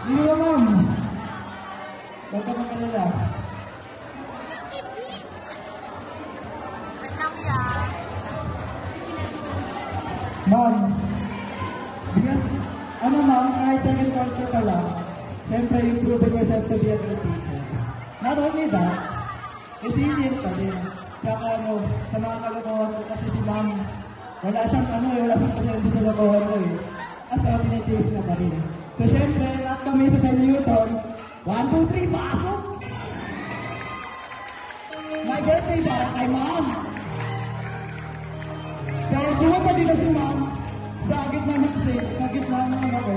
Hindi mo, ma'am. Huwag ka makalala. Ma'am, ano ma'am, kahit second quarter ka lang, siyempre improving yourself to be a good teacher. Not only that, resilient ka din. Tsaka ano, sa mga kalokohan ko kasi si ma'am, wala siyang pasensya sa kalokohan ko eh. At ordinate na pa rin. So siyempre, lahat kami sa Newton, 1, 2, 3, pasok! My birthday para kay ma'am! So, sumunta dito si ma'am sa gitna ng stage, sa gitna ng ano ko.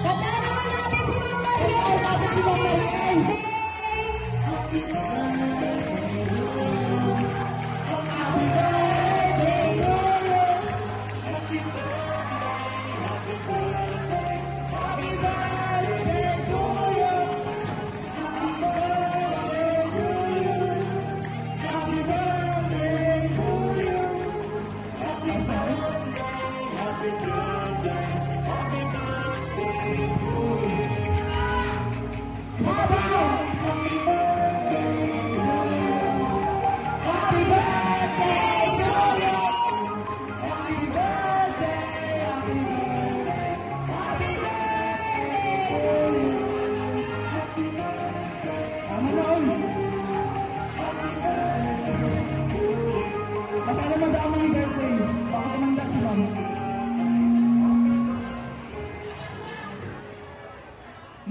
Kata naman natin si Ma'am Mariel! Natin si Ma'am Mariel! Happy birthday to you! Happy birthday! Happy birthday to you! Happy birthday to you! Happy birthday to you! Happy birthday! Happy birthday! Happy birthday to you! Happy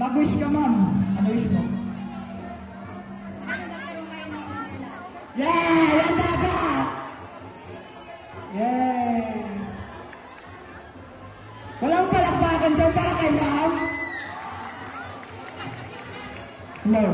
mag-wish ka, ma'am. Ano wish mo? Yeah! Yan dapat! Yay! Walang palakpakan dyan para kay ma'am? No.